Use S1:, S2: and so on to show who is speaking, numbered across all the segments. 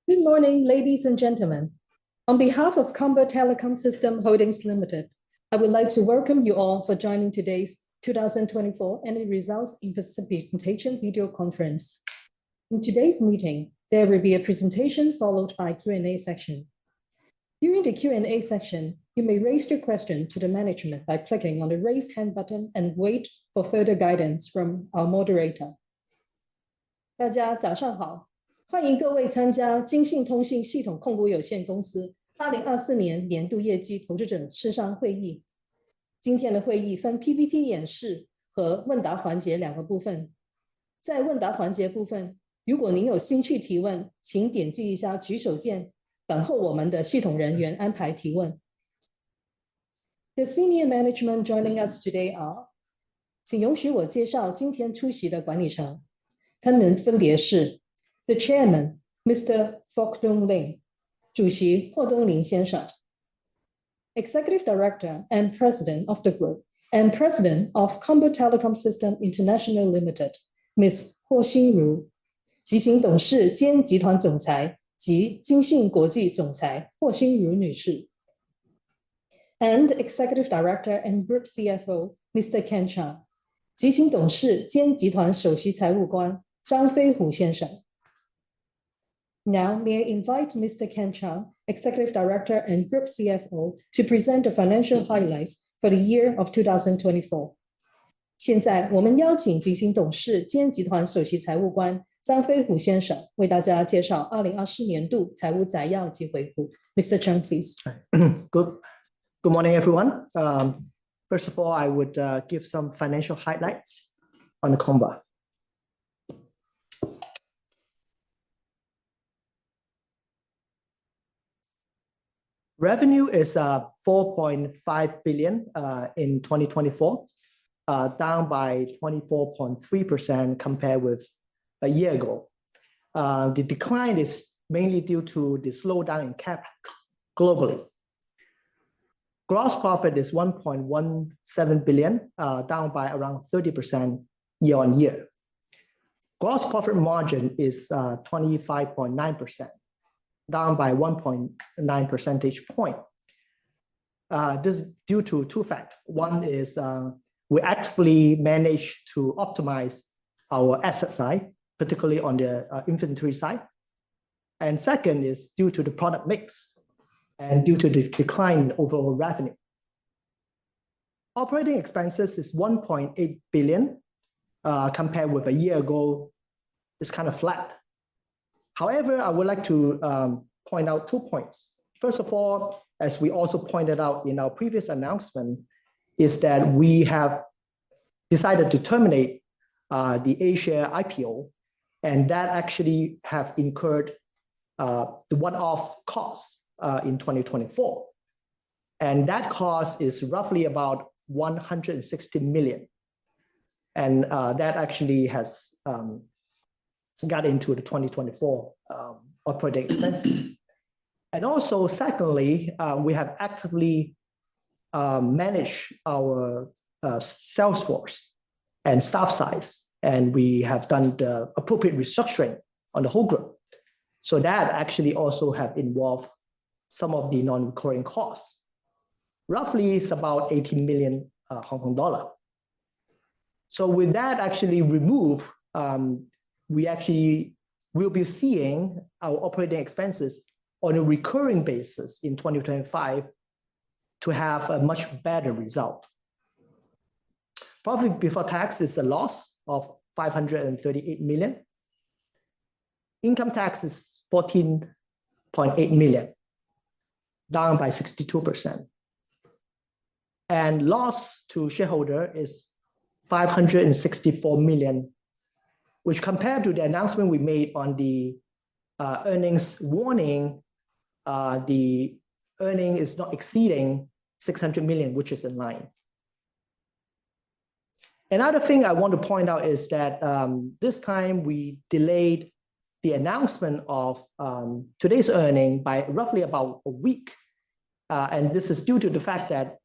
S1: Good morning, ladies and gentlemen. On behalf of Combo Telecom System Holdings Limited, I would like to welcome you all for joining today's 2024 annual results investor presentation video conference. In today's meeting, there will be a presentation followed by Q&A section. During the Q&A section, you may raise your question to the management by clicking on the raise hand button and wait for further guidance from our moderator. 大家早上好，欢迎各位参加金信通信系统控股有限公司2024年年度业绩投资者视商会议。今天的会议分 PPT 演示和问答环节两个部分。在问答环节部分，如果您有兴趣提问，请点击一下举手键，等候我们的系统人员安排提问。The senior management joining us today are， 请容许我介绍今天出席的管理层，他们分别是 The Chairman, Mr. Fok Dong Ling， 主席霍东林先生 Executive Director and President of the Group and President of Combo Telecom System International Limited, Ms. 霍心如，执行董事兼集团总裁及金信国际总裁霍心如女士 and Executive Director and Group CFO, Mr. Ken Chang， 执行董事兼集团首席财务官张飞虎先生。Now, may I invite Mr. Ken Chang, Executive Director and Group CFO, to present the financial highlights for the year of 2024. 现在，我们邀请执行董事兼集团首席财务官张飞虎先生为大家介绍2024年度财务摘要及回顾。Mr. Chang, please.
S2: Good morning, everyone. First of all, I would give some financial highlights on the Comba. Revenue is 4.5 billion in 2024, down by 24.3% compared with a year ago. The decline is mainly due to the slowdown in CapEx globally. Gross profit is 1.17 billion, down by around 30% year on year. Gross profit margin is 25.9%. Down by 1.9 percentage point. This is due to two factors. One is we actively manage to optimize our asset side, particularly on the inventory side. And second is due to the product mix and due to the decline in overall revenue. Operating expenses is 1.8 billion, compared with a year ago, it's kind of flat. However, I would like to point out 2 points. First of all, as we also pointed out in our previous announcement, is that we have decided to terminate the A-share IPO, and that actually have incurred the one-off costs in 2024. And that cost is roughly about 160 million. And that actually has got into the 2024 operating expenses. And also, secondly, we have actively managed our sales force and staff size, and we have done the appropriate restructuring on the whole group. So that actually also have involved some of the non-recurring costs. Roughly, it's about 18 million Hong Kong dollar. So with that actually removed, we actually will be seeing our operating expenses on a recurring basis in 2025 to have a much better result. Profit before tax is a loss of 538 million. Income tax is 14.8 million, down by 62%. And loss to shareholder is 564 million, which compared to the announcement we made on the earnings warning, the earning is not exceeding 600 million, which is in line. Another thing I want to point out is that this time we delayed the announcement of today's earning by roughly about a week. And this is due to the fact that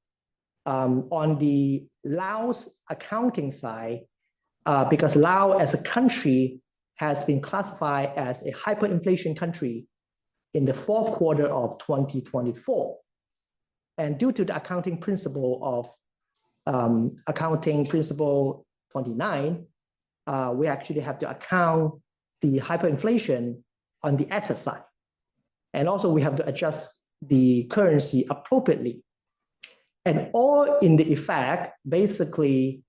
S2: on the Laos accounting side, because Laos as a country has been classified as a hyperinflation country in the fourth quarter of 2024. And due to the accounting principle of accounting principle 29, we actually have to account the hyperinflation on the asset side. And also we have to adjust the currency appropriately. And all in the effect, basically,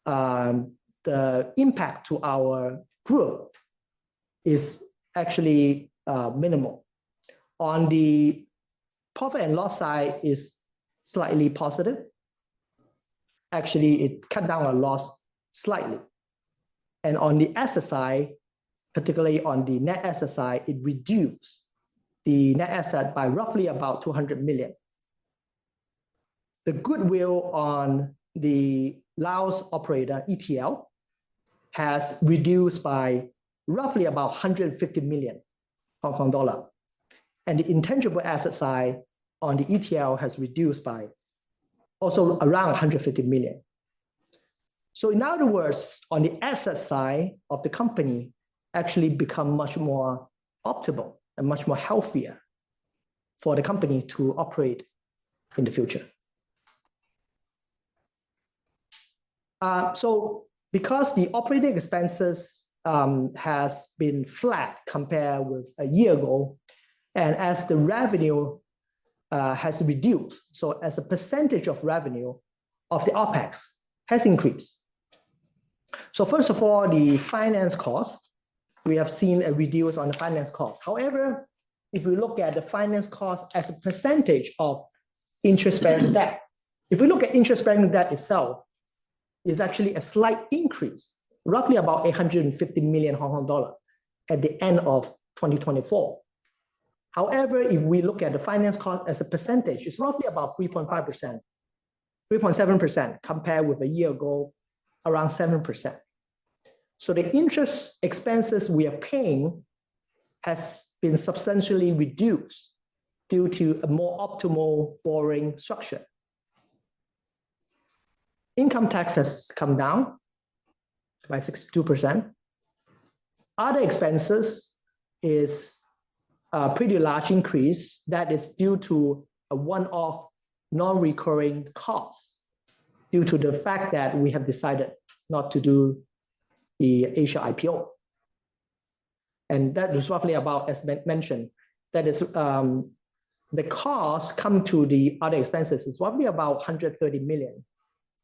S2: the impact to our group is actually minimal. On the profit and loss side is slightly positive. Actually, it cut down our loss slightly. And on the asset side, particularly on the net asset side, it reduced the net asset by roughly about 200 million. The goodwill on the Laos operator, ETL, has reduced by roughly about 150 million Hong Kong dollar. And the intangible asset side on the ETL has reduced by also around 150 million. So in other words, on the asset side of the company actually become much more optimal and much more healthier for the company to operate in the future. So because the operating expenses has been flat compared with a year ago, and as the revenue has reduced, so as a percentage of revenue of the OPEX has increased. So first of all, the finance cost, we have seen a reduce on the finance cost. However, if we look at the finance cost as a percentage of interest-bearing debt, if we look at interest-bearing debt itself, is actually a slight increase, roughly about 850 million Hong Kong dollar at the end of 2024. However, if we look at the finance cost as a percentage, it's roughly about 3.5%, 3.7% compared with a year ago, around 7%. So the interest expenses we are paying has been substantially reduced due to a more optimal borrowing structure. Income tax has come down by 62%. Other expenses is a pretty large increase that is due to a one-off non-recurring cost due to the fact that we have decided not to do the Asia IPO. And that is roughly about, as mentioned, that is the cost come to the other expenses is roughly about 130 million.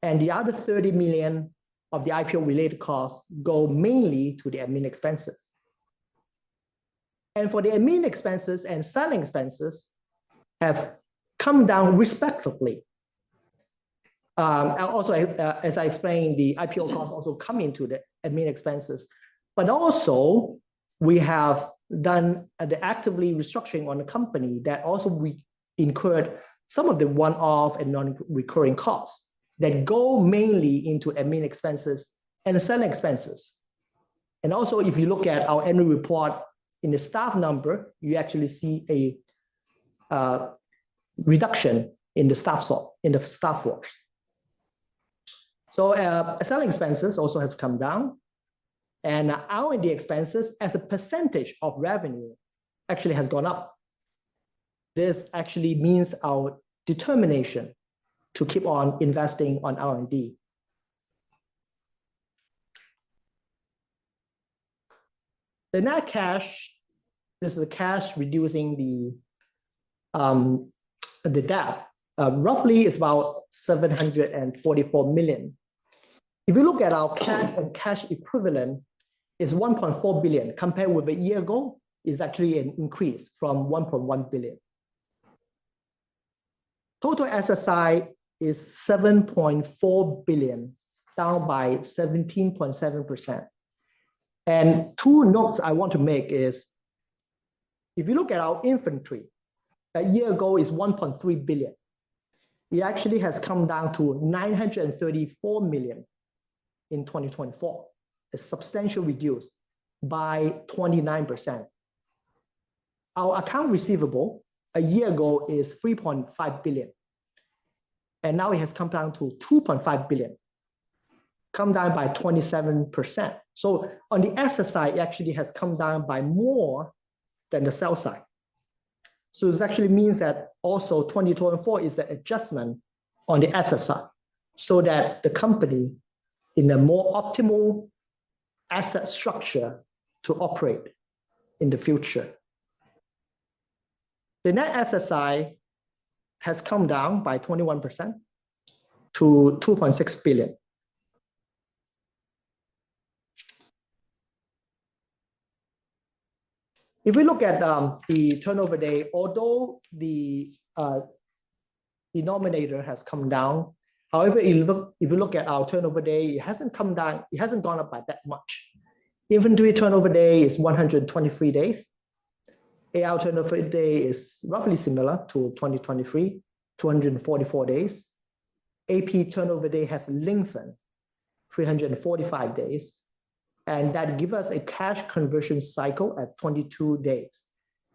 S2: And the other 30 million of the IPO related costs go mainly to the admin expenses. And for the admin expenses and selling expenses have come down respectively. Also, as I explained, the IPO costs also come into the admin expenses. But also, we have done the actively restructuring on the company that also we incurred some of the one-off and non-recurring costs that go mainly into admin expenses and selling expenses. And also, if you look at our annual report in the staff number, you actually see a reduction in the staff force. So selling expenses also has come down, and R&D expenses as a percentage of revenue actually has gone up. This actually means our determination to keep on investing on R&D. The net cash, this is the cash reducing the debt. Roughly is about 744 million. If you look at our cash and cash equivalent, is 1.4 billion compared with a year ago, is actually an increase from 1.1 billion. Total asset side is 7.4 billion, down by 17.7%. And two notes I want to make is, if you look at our inventory, a year ago is 1.3 billion. It actually has come down to 934 million in 2024. A substantial reduce by 29%. Our account receivable a year ago is 3.5 billion. And now it has come down to 2.5 billion, come down by 27%. So on the asset side, it actually has come down by more than the sell side. So this actually means that also 2024 is an adjustment on the asset side so that the company in a more optimal asset structure to operate in the future. The net asset side has come down by 21% to 2.6 billion. If we look at the turnover day, although the denominator has come down, however, if you look at our turnover day, it hasn't come down, it hasn't gone up by that much. Inventory turnover day is 123 days. AR turnover day is roughly similar to 2023, 244 days. AP turnover day have lengthened 345 days. And that gives us a cash conversion cycle at 22 days,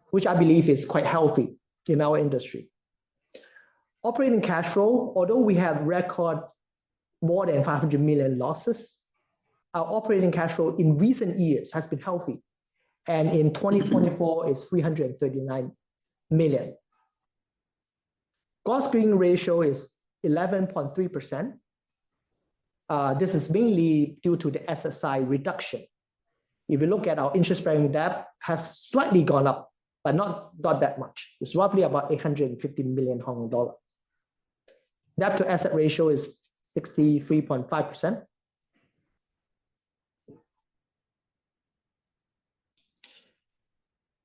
S2: which I believe is quite healthy in our industry. Operating cash flow, although we have record more than 500 million losses, our operating cash flow in recent years has been healthy. And in 2024 is 339 million. Gross gearing ratio is 11.3%. This is mainly due to the asset side reduction. If you look at our interest-bearing debt, has slightly gone up, but not that much. It's roughly about 850 million Hong Kong dollar. Debt to asset ratio is 63.5%.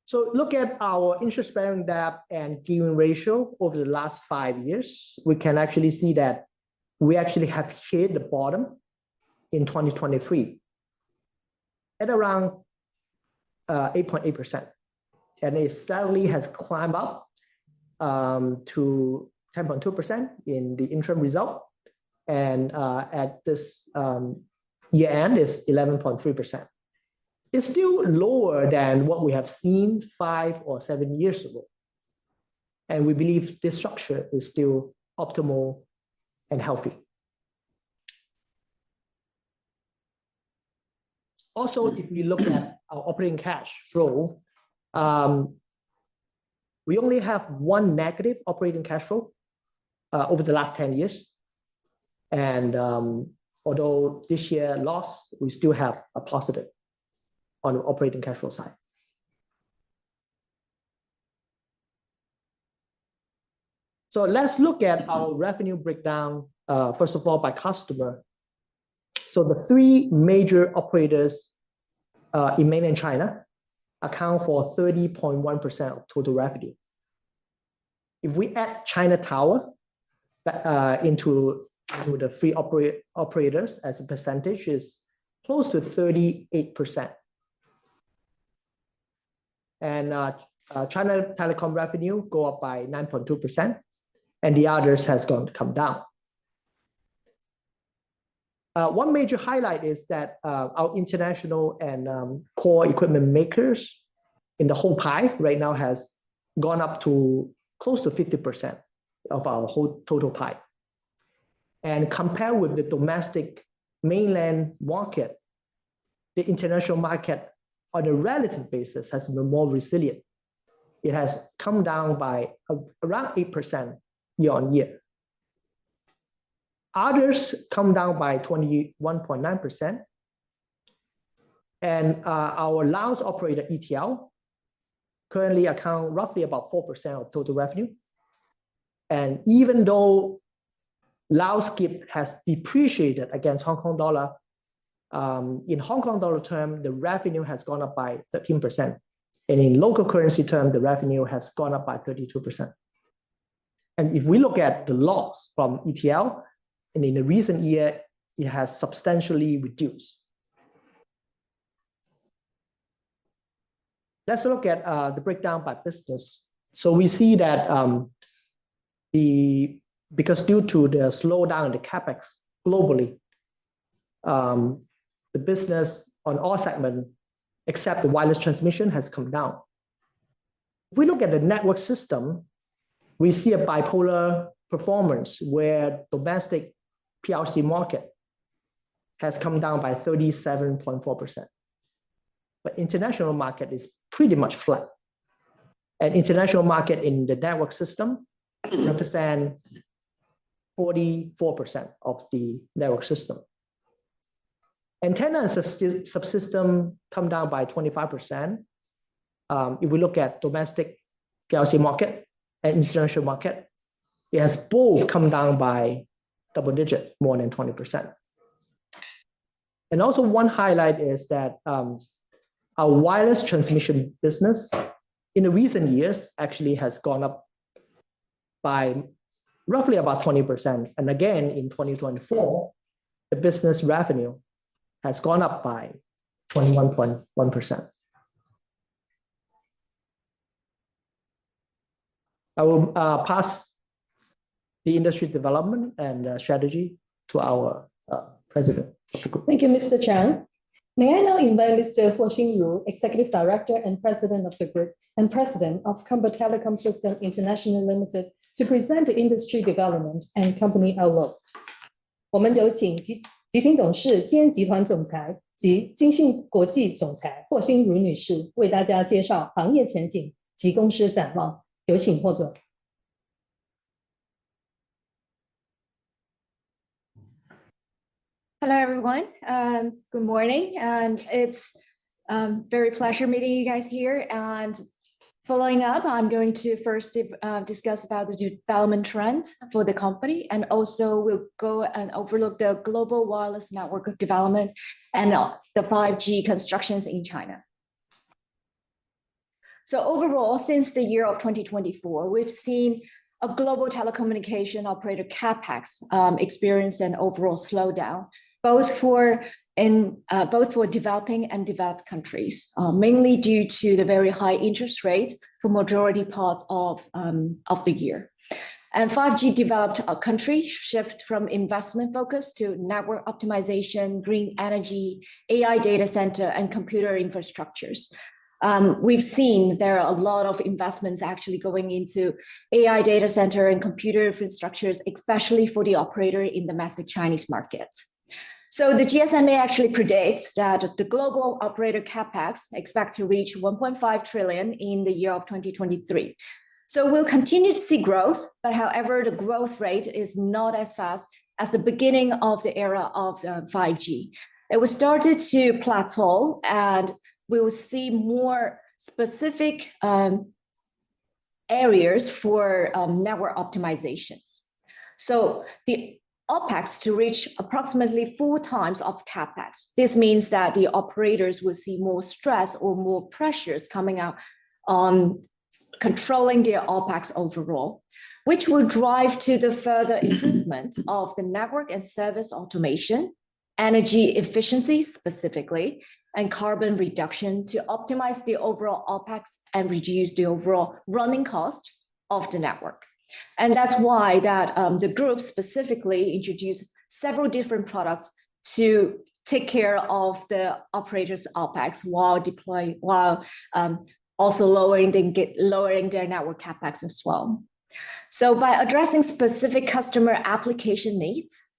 S2: So look at our interest-bearing debt and gearing ratio over the last 5 years. We can actually see that we actually have hit the bottom in 2023 at around 8.8%. And it steadily has climbed up to 10.2% in the interim result. And at this year end is 11.3%. It's still lower than what we have seen 5 or 7 years ago. And we believe this structure is still optimal and healthy. Also, if we look at our operating cash flow, we only have one negative operating cash flow over the last 10 years. And although this year loss, we still have a positive on the operating cash flow side. So let's look at our revenue breakdown, first of all, by customer. So the 3 major operators in mainland China account for 30.1% of total revenue. If we add China Tower into the 3 operators as a percentage, is close to 38%. And China Telecom revenue go up by 9.2%, and the others has come down. One major highlight is that our international and core equipment makers in the whole pie right now has gone up to close to 50% of our whole total pie. And compared with the domestic mainland market, the international market on a relative basis has been more resilient. It has come down by around 8% year on year. Others come down by 21.9%. And our Laos operator ETL currently account roughly about 4% of total revenue. And even though Laos KIP has depreciated against Hong Kong dollar, in Hong Kong dollar term, the revenue has gone up by 13%. And in local currency term, the revenue has gone up by 32%. And if we look at the loss from ETL, and in the recent year, it has substantially reduced. Let's look at the breakdown by business. So we see that because due to the slowdown in the CapEx globally, the business on all segments, except the wireless transmission, has come down. If we look at the network system, we see a bipolar performance where domestic PRC market has come down by 37.4%. But international market is pretty much flat And international market in the network system represent 44% of the network system. Antenna and subsystem come down by 25%. If we look at domestic PLC market and international market, it has both come down by double digit, more than 20%. And also one highlight is that our wireless transmission business in the recent years actually has gone up by roughly about 20%. And again, in 2024, the business revenue has gone up by 21.1%. I will pass the industry development and strategy to our president.
S1: Thank you, Mr. Chang. May I now invite Mr. Huo Xingru, Executive Director and President of the Group and President of Comba Telecom System International Limited, to present the industry development and company outlook. 我们有请执行董事兼集团总裁及金信国际总裁霍心如女士为大家介绍行业前景及公司展望。有请霍总。
S3: Hello, everyone. Good morning. And it's very pleasure meeting you guys here. And following up, I'm going to first discuss about the development trends for the company, and also we'll go and overlook the global wireless network development and the 5G constructions in China. So overall, since the year of 2024, we've seen a global telecommunication operator CapEx experience an overall slowdown, both for developing and developed countries, mainly due to the very high interest rate for majority parts of the year. And 5G developed countries shift from investment focus to network optimization, green energy, AI data center, and computer infrastructures. We've seen there are a lot of investments actually going into AI data center and computer infrastructures, especially for the operator in domestic Chinese markets. So the GSMA actually predicts that the global operator CapEx expect to reach 1.5 trillion in the year of 2023. So we'll continue to see growth, but however, the growth rate is not as fast as the beginning of the era of 5G. It was started to plateau, and we will see more specific areas for network optimizations. So the OpEx to reach approximately 4 times of CapEx. This means that the operators will see more stress or more pressures coming out on controlling their OpEx overall, which will drive to the further improvement of the network and service automation, energy efficiency specifically, and carbon reduction to optimize the overall OpEx and reduce the overall running cost of the network. And that's why that the group specifically introduced several different products to take care of the operators' OpEx while also lowering their network CapEx as well. So by addressing specific customer application needs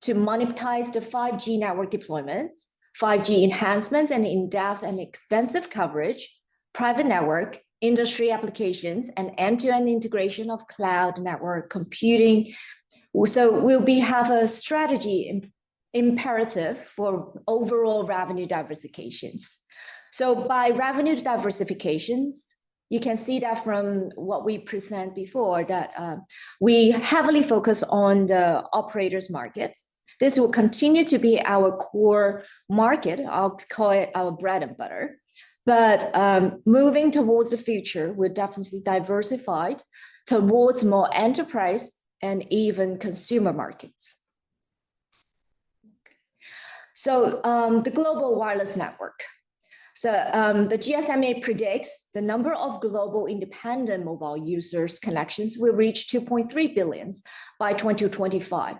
S3: to monetize the 5G network deployments, 5G enhancements and in-depth and extensive coverage, private network, industry applications, and end-to-end integration of cloud network computing. So we'll have a strategy imperative for overall revenue diversifications. So by revenue diversifications, you can see that from what we present before, that we heavily focus on the operators markets. This will continue to be our core market. I'll call it our bread and butter. But moving towards the future, we're definitely diversified towards more enterprise and even consumer markets. So the global wireless network. So the GSMA predicts the number of global independent mobile users connections will reach 2.3 billion by 2025.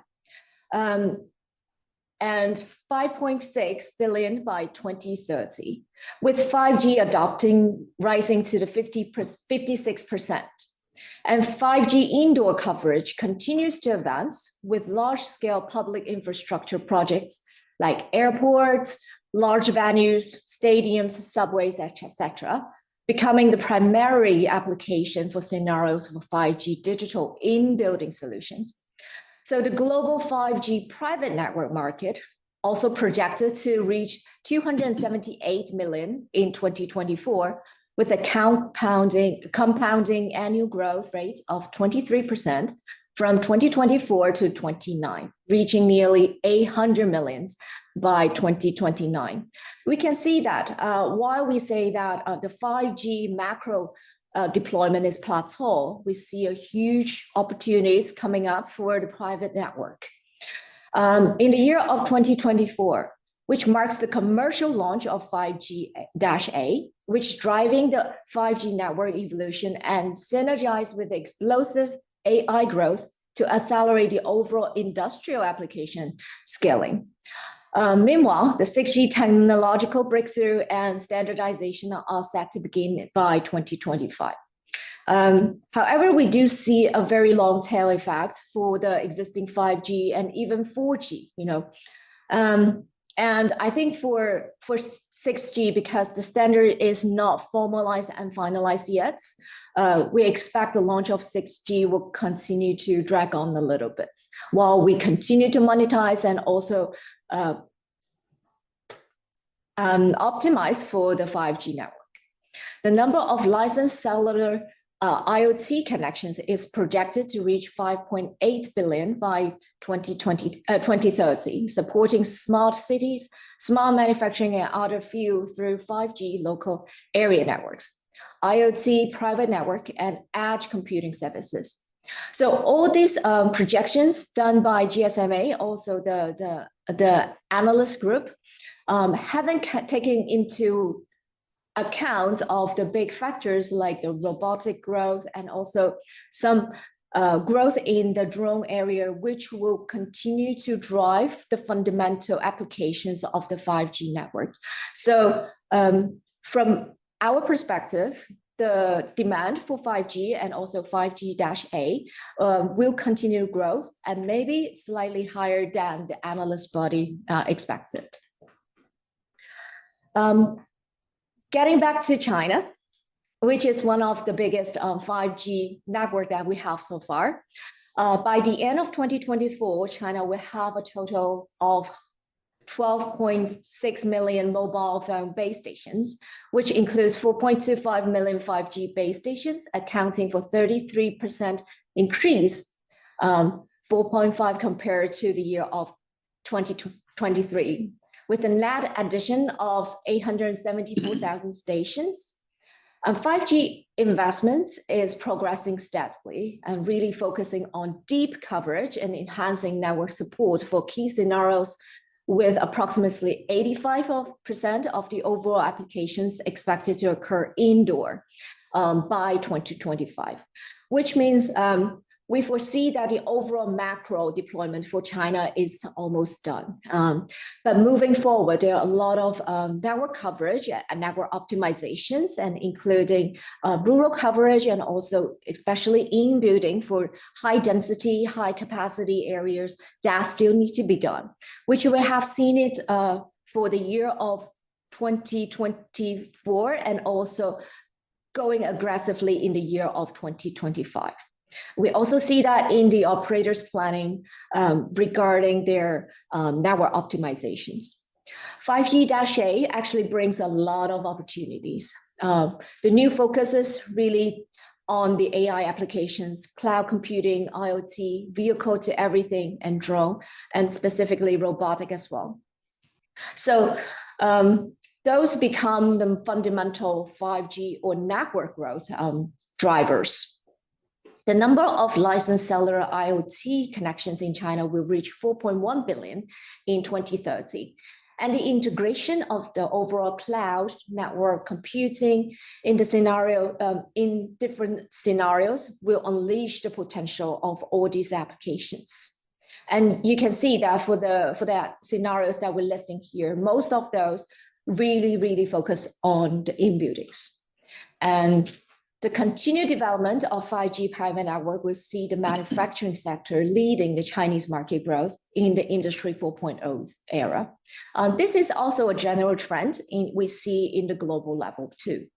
S3: And 5.6 billion by 2030, with 5G adopting rising to the 56%. And 5G indoor coverage continues to advance with large-scale public infrastructure projects like airports, large venues, stadiums, subways, etc., becoming the primary application for scenarios for 5G digital in-building solutions. So the global 5G private network market also projected to reach 278 million in 2024, with a compounding annual growth rate of 23% from 2024 to 29, reaching nearly 800 million by 2029. We can see that while we say that the 5G macro deployment is plateau, we see a huge opportunities coming up for the private network. In the year of 2024, which marks the commercial launch of 5G-A, which driving the 5G network evolution and synergize with the explosive AI growth to accelerate the overall industrial application scaling. Meanwhile, the 6G technological breakthrough and standardization are set to begin by 2025. However, we do see a very long tail effect for the existing 5G and even 4G, and I think for 6G, because the standard is not formalized and finalized yet, we expect the launch of 6G will continue to drag on a little bit while we continue to monetize and also optimize for the 5G network. The number of licensed cellular IoT connections is projected to reach 5.8 billion by 2030, supporting smart cities, smart manufacturing, and other fields through 5G local area networks, IoT private network, and edge computing services. So all these projections done by GSMA, also the analyst group, haven't taken into account of the big factors like the robotic growth and also some growth in the drone area, which will continue to drive the fundamental applications of the 5G network. So from our perspective, the demand for 5G and also 5G-A will continue growth and maybe slightly higher than the analyst body expected. Getting back to China, which is one of the biggest 5G network that we have so far. By the end of 2024, China will have a total of 12.6 million mobile phone base stations, which includes 4.25 million 5G base stations, accounting for 33% increase, 4.5 compared to the year of 2023. With a net addition of 874,000 stations. 5G investments is progressing steadily and really focusing on deep coverage and enhancing network support for key scenarios, with approximately 85% of the overall applications expected to occur indoor by 2025, which means we foresee that the overall macro deployment for China is almost done. But moving forward, there are a lot of network coverage and network optimizations, and including rural coverage and also especially in building for high density, high capacity areas that still need to be done, which we have seen it for the year of 2024 and also going aggressively in the year of 2025. We also see that in the operators' planning regarding their network optimizations. 5G-A actually brings a lot of opportunities. The new focus is really on the AI applications, cloud computing, IoT, vehicle to everything, and drone, and specifically robotic as well. So those become the fundamental 5G or network growth drivers. The number of licensed cellular IoT connections in China will reach 4.1 billion in 2030. And the integration of the overall cloud network computing in the scenario, in different scenarios will unleash the potential of all these applications. And you can see that for the scenarios that we're listing here, most of those really focus on the in-buildings. And the continued development of 5G private network will see the manufacturing sector leading the Chinese market growth in the Industry 4.0 era. This is also a general trend we see in the global level too.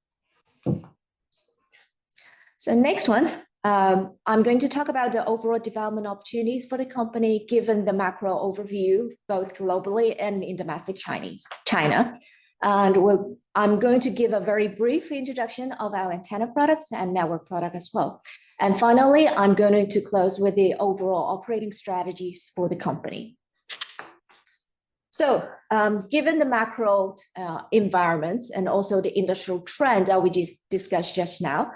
S3: So next one, I'm going to talk about the overall development opportunities for the company, given the macro overview, both globally and in domestic China. And I'm going to give a very brief introduction of our antenna products and network product as well. And finally, I'm going to close with the overall operating strategies for the company. So given the macro environments and also the industrial trend that we discussed just now,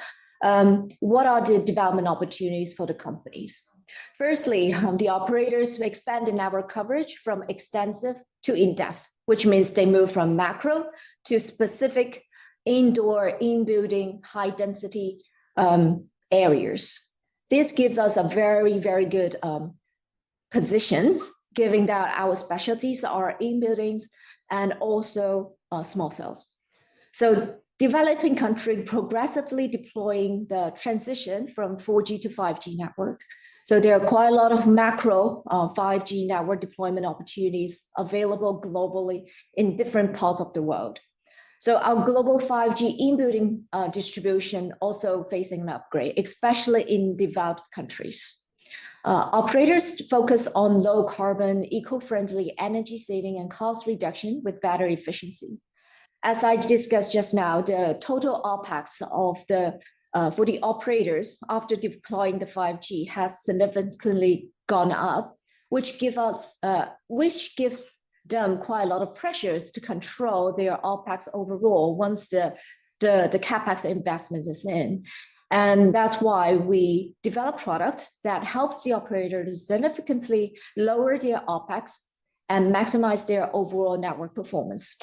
S3: what are the development opportunities for the companies? Firstly, the operators expand the network coverage from extensive to in-depth, which means they move from macro to specific indoor, in-building, high-density areas. This gives us a very, very good positions, given that our specialties are in buildings and also small cells. So developing country progressively deploying the transition from 4G to 5G network. So there are quite a lot of macro 5G network deployment opportunities available globally in different parts of the world. So our global 5G in-building distribution also facing an upgrade, especially in developed countries. Operators focus on low carbon, eco-friendly energy saving and cost reduction with better efficiency. As I discussed just now, the total OpEx of for the operators after deploying the 5G has significantly gone up, which gives them quite a lot of pressures to control their OpEx overall once the CapEx investment is in. And that's why we develop product that helps the operator to significantly lower their OpEx and maximize their overall network performance.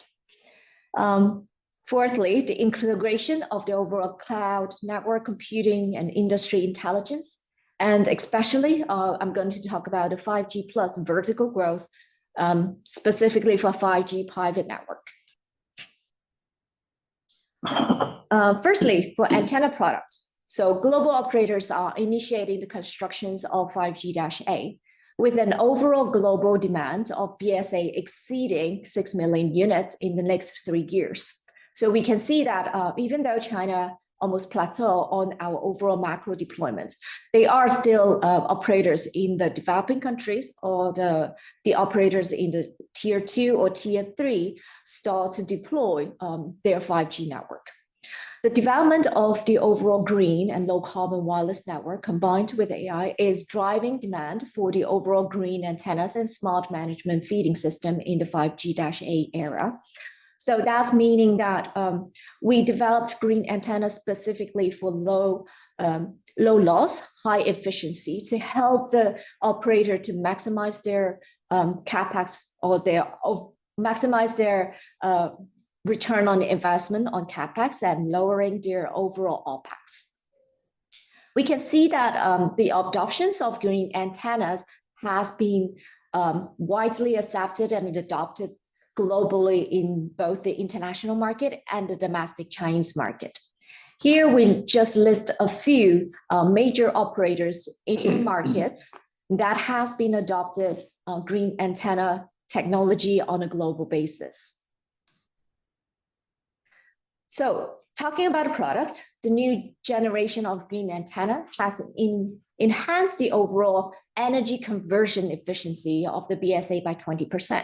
S3: Fourthly, the integration of the overall cloud, network computing, and industry intelligence. And especially, I'm going to talk about the 5G plus vertical growth, specifically for 5G private network. Firstly, for antenna products. So global operators are initiating the constructions of 5G-A with an overall global demand of BSA exceeding 6 million units in the next 3 years. So we can see that even though China almost plateau on our overall macro deployments, they are still operators in the developing countries or the operators in the tier 2 or tier 3 start to deploy their 5G network. The development of the overall green and low carbon wireless network combined with AI is driving demand for the overall green antennas and smart management feeding system in the 5G-A era. So that's meaning that we developed green antennas specifically for low loss, high efficiency to help the operator to maximize their CapEx or maximize their return on investment on CapEx and lowering their overall OpEx. We can see that the adoptions of green antennas has been widely accepted and adopted globally in both the international market and the domestic Chinese market. Here we just list a few major operators in markets that has been adopted green antenna technology on a global basis. So talking about a product, the new generation of green antenna has enhanced the overall energy conversion efficiency of the BSA by 20%.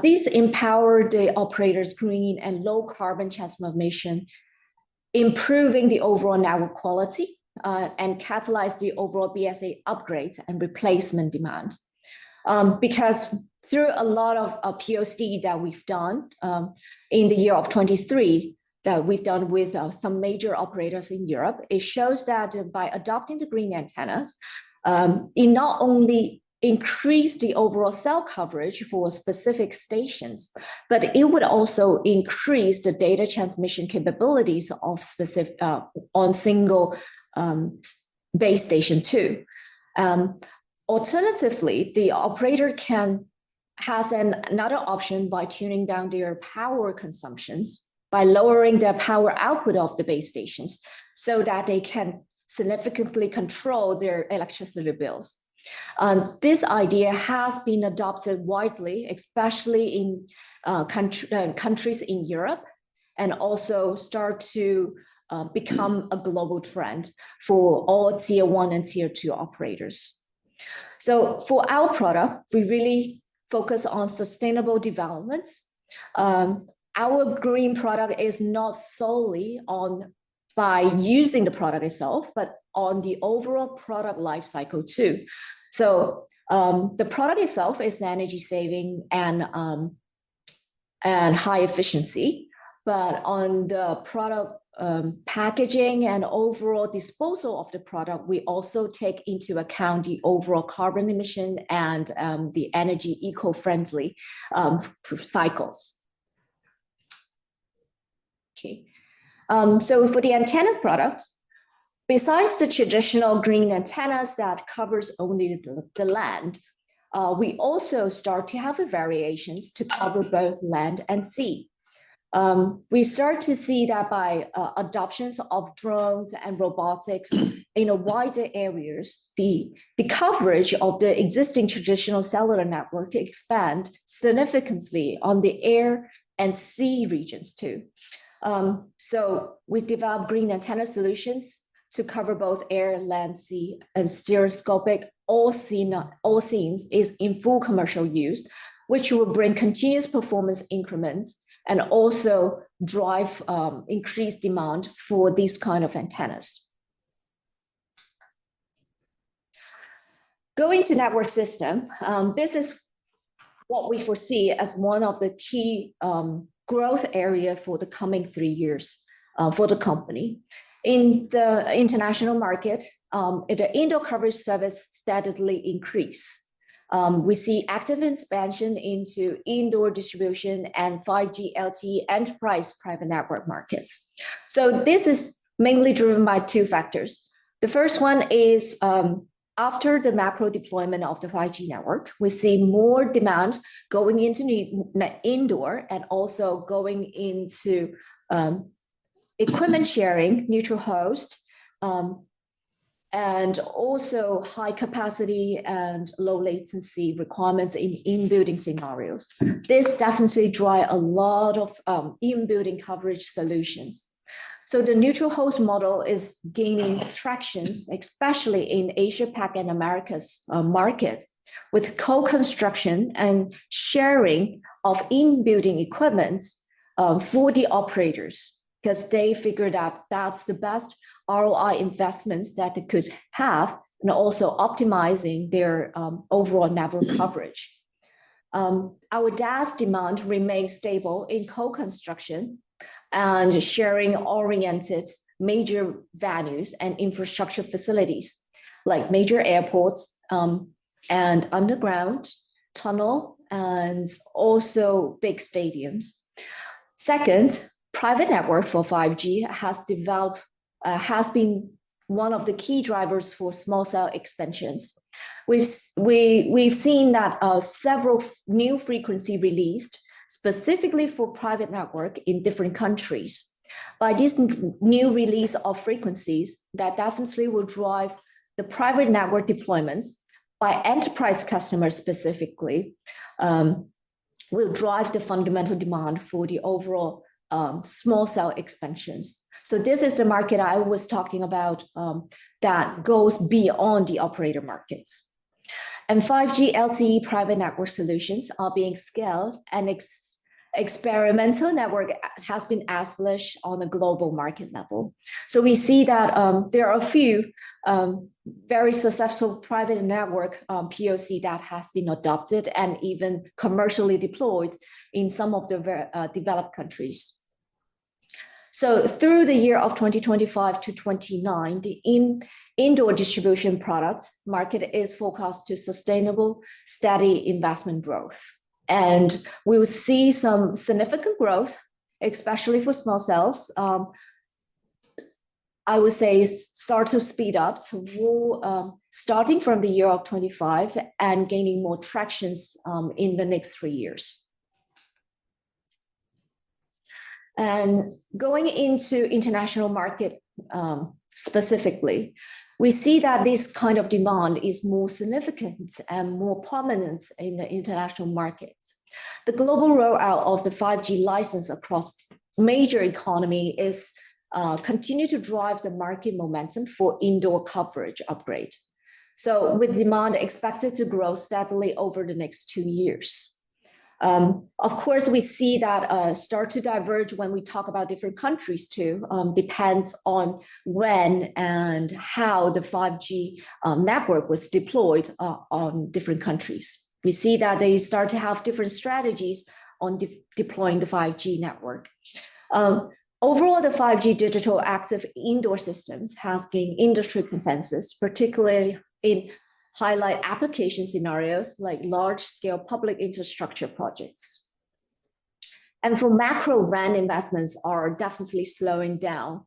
S3: These empower the operators' green and low carbon transformation, improving the overall network quality and catalyze the overall BSA upgrades and replacement demand. Because through a lot of POC that we've done in the year of 23, that we've done with some major operators in Europe, it shows that by adopting the green antennas, it not only increase the overall cell coverage for specific stations, but it would also increase the data transmission capabilities of specific on single base station too. Alternatively, the operator has another option by tuning down their power consumptions by lowering the power output of the base stations so that they can significantly control their electricity bills. This idea has been adopted widely, especially in countries in Europe and also start to become a global trend for all tier 1 and tier 2 operators. So for our product, we really focus on sustainable developments. Our green product is not solely by using the product itself, but on the overall product life cycle too. So the product itself is energy saving and high efficiency, but on the product packaging and overall disposal of the product, we also take into account the overall carbon emission and the energy eco-friendly cycles. Okay, so for the antenna products, besides the traditional green antennas that covers only the land, we also start to have variations to cover both land and sea. We start to see that by adoptions of drones and robotics in a wider areas, the coverage of the existing traditional cellular network to expand significantly on the air and sea regions too. So we developed green antenna solutions to cover both air, land, sea, and stereoscopic. All scenes is in full commercial use, which will bring continuous performance increments and also drive increased demand for these kind of antennas. Going to network system, this is what we foresee as one of the key growth area for the coming 3 years for the company. In the international market, the indoor coverage service steadily increase. We see active expansion into indoor distribution and 5G LTE enterprise private network markets. So this is mainly driven by 2 factors. The first one is after the macro deployment of the 5G network, we see more demand going into indoor and also going into equipment sharing, neutral host, and also high capacity and low latency requirements in building scenarios. This definitely drives a lot of in-building coverage solutions. So the neutral host model is gaining traction, especially in Asia Pac and Americas market, with co-construction and sharing of in-building equipment for the operators, because they figured out that's the best ROI investments that they could have, and also optimizing their overall network coverage. Our DAS demand remains stable in co-construction and sharing-oriented major venues and infrastructure facilities, like major airports and underground tunnel, and also big stadiums. Second, private network for 5G has been one of the key drivers for small cell expansions. We've seen that several new frequency released specifically for private network in different countries. By this new release of frequencies, that definitely will drive the private network deployments by enterprise customers specifically, will drive the fundamental demand for the overall small cell expansions. So this is the market I was talking about that goes beyond the operator markets. And 5G LTE private network solutions are being scaled, and experimental network has been established on a global market level. So we see that there are a few very successful private network POC that has been adopted and even commercially deployed in some of the developed countries. So through the year of 2025 to 29, the indoor distribution product market is forecast to sustainable, steady investment growth. And we will see some significant growth, especially for small cells. I would say start to speed up starting from the year of 25 and gaining more tractions in the next 3 years. And going into international market specifically, we see that this kind of demand is more significant and more prominent in the international markets. The global rollout of the 5G license across major economy is continue to drive the market momentum for indoor coverage upgrade. So with demand expected to grow steadily over the next 2 years. Of course, we see that start to diverge when we talk about different countries too. Depends on when and how the 5G network was deployed on different countries. We see that they start to have different strategies on deploying the 5G network. Overall, the 5G digital active indoor systems has gained industry consensus, particularly in highlight application scenarios like large-scale public infrastructure projects. And for macro RAN investments are definitely slowing down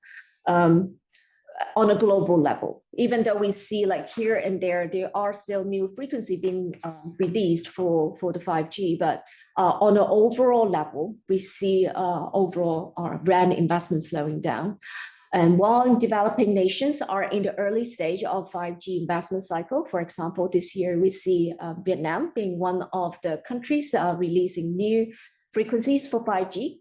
S3: on a global level, even though we see like here and there are still new frequency being released for the 5G, but on an overall level, we see overall RAN investment slowing down. And while developing nations are in the early stage of 5G investment cycle, for example, this year we see Vietnam being one of the countries releasing new frequencies for 5G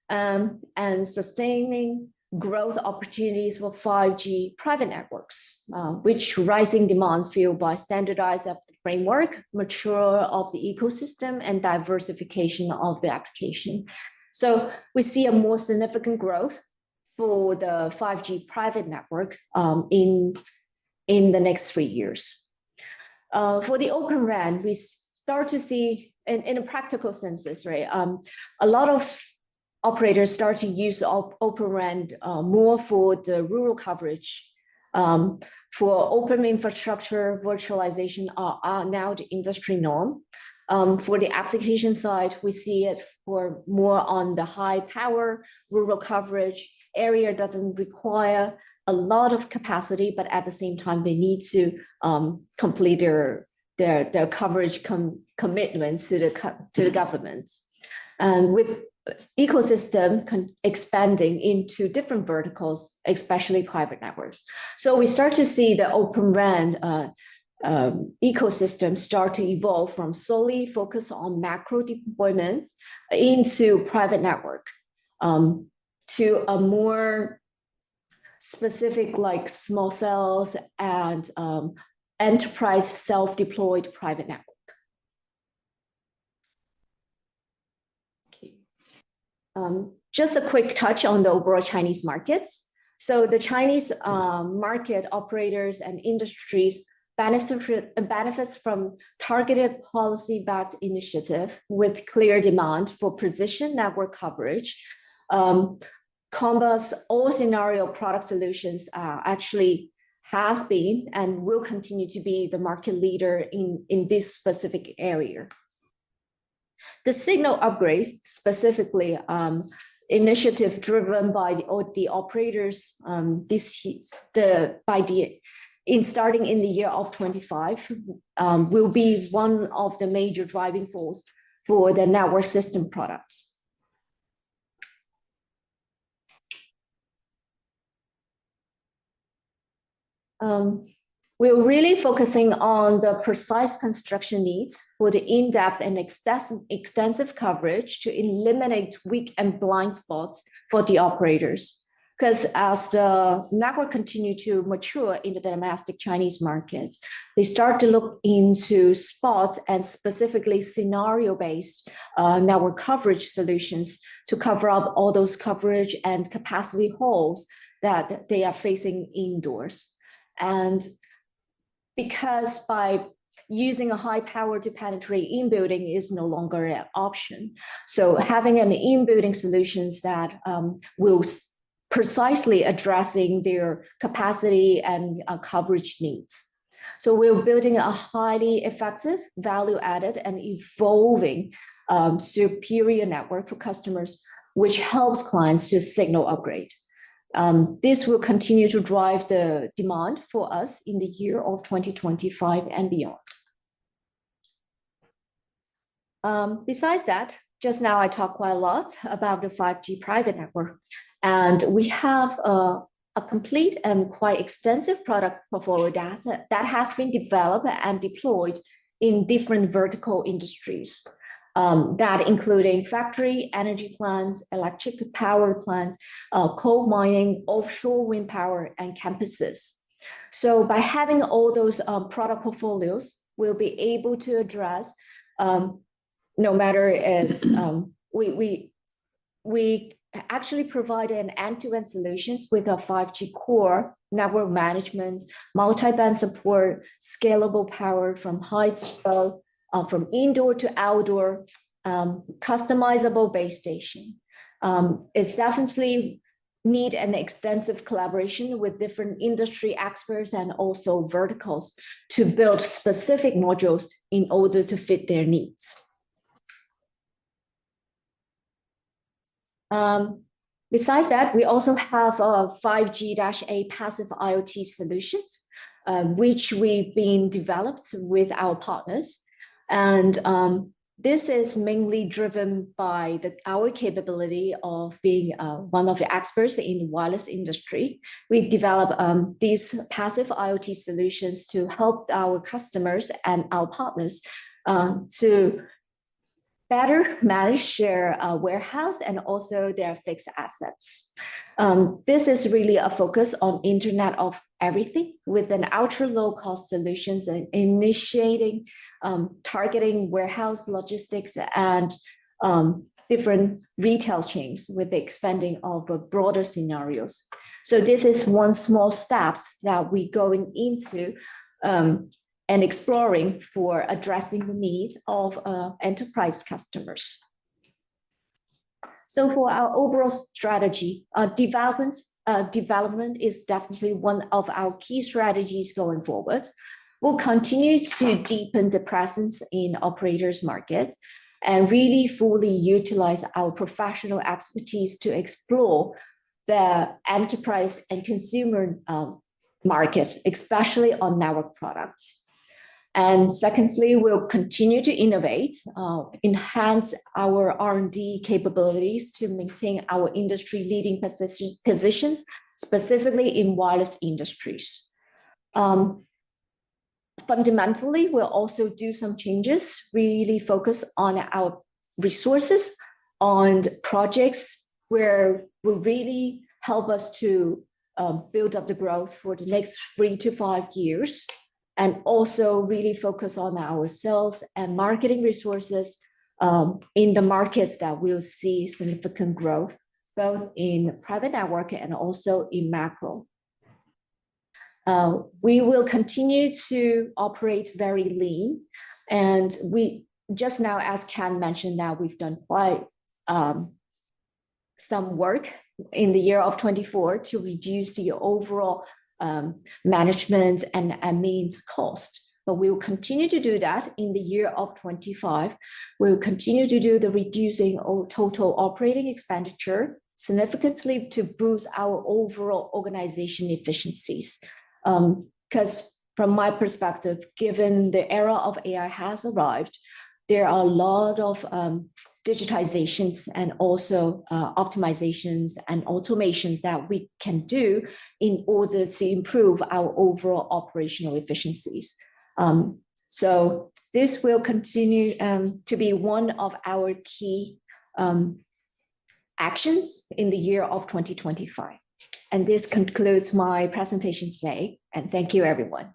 S3: and sustaining growth opportunities for 5G private networks, which rising demands fueled by standardized framework, mature of the ecosystem, and diversification of the application. So we see a more significant growth for the 5G private network in the next 3 years. For the Open RAN, we start to see in a practical sense, right? A lot of operators start to use Open RAN more for the rural coverage. For open infrastructure, virtualization are now the industry norm. For the application side, we see it for more on the high power rural coverage area doesn't require a lot of capacity, but at the same time, they need to complete their coverage commitments to the governments. And with ecosystem expanding into different verticals, especially private networks. So we start to see the Open RAN ecosystem start to evolve from solely focus on macro deployments into private network to a more specific like small cells and enterprise self-deployed private network. Just a quick touch on the overall Chinese markets. So the Chinese market operators and industries benefits from targeted policy-backed initiative with clear demand for precision network coverage. Comba's all scenario product solutions actually has been and will continue to be the market leader in this specific area. The signal upgrade, specifically initiative driven by the operators, starting in the year of 25, will be one of the major driving force for the network system products. We're really focusing on the precise construction needs for the in-depth and extensive coverage to eliminate weak and blind spots for the operators. Because as the network continue to mature in the domestic Chinese markets, they start to look into spots and specifically scenario-based network coverage solutions to cover up all those coverage and capacity holes that they are facing indoors. And because by using a high power to penetrate in-building is no longer an option. So having an in-building solutions that will precisely addressing their capacity and coverage needs. So we're building a highly effective, value-added and evolving superior network for customers, which helps clients to signal upgrade. This will continue to drive the demand for us in the year of 2025 and beyond. Besides that, just now I talked quite a lot about the 5G private network, and we have a complete and quite extensive product portfolio that has been developed and deployed in different vertical industries. that including factory, energy plants, electric power plants, coal mining, offshore wind power, and campuses. So by having all those product portfolios, we'll be able to address, no matter it's, we actually provide an end-to-end solutions with a 5G core, network management, multi-band support, scalable power from height to low, from indoor to outdoor, customizable base station. It's definitely need an extensive collaboration with different industry experts and also verticals to build specific modules in order to fit their needs. Besides that, we also have 5G-A passive IoT solutions, which we've been developed with our partners. And this is mainly driven by our capability of being one of the experts in the wireless industry. We develop these passive IoT solutions to help our customers and our partners to better manage their warehouse and also their fixed assets. This is really a focus on Internet of Everything with an ultra low cost solutions and initiating, targeting warehouse logistics and different retail chains with the expanding of broader scenarios. So this is one small steps that we're going into and exploring for addressing the needs of enterprise customers. So for our overall strategy, development is definitely one of our key strategies going forward. We'll continue to deepen the presence in operators market and really fully utilize our professional expertise to explore the enterprise and consumer markets, especially on network products. And secondly, we'll continue to innovate, enhance our R&D capabilities to maintain our industry leading positions, specifically in wireless industries. Fundamentally, we'll also do some changes, really focus on our resources, on projects where will really help us to build up the growth for the next 3 to 5 years. And also really focus on our sales and marketing resources in the markets that will see significant growth, both in private network and also in macro. We will continue to operate very lean. And we just now, as Ken mentioned, that we've done quite some work in the year of 24 to reduce the overall management and admin cost. But we will continue to do that in the year of 25. We'll continue to do the reducing of total operating expenditure significantly to boost our overall organization efficiencies. Because from my perspective, given the era of AI has arrived, there are a lot of digitizations and also optimizations and automations that we can do in order to improve our overall operational efficiencies. So this will continue to be one of our key actions in the year of 2025. And this concludes my presentation today. And thank you, everyone.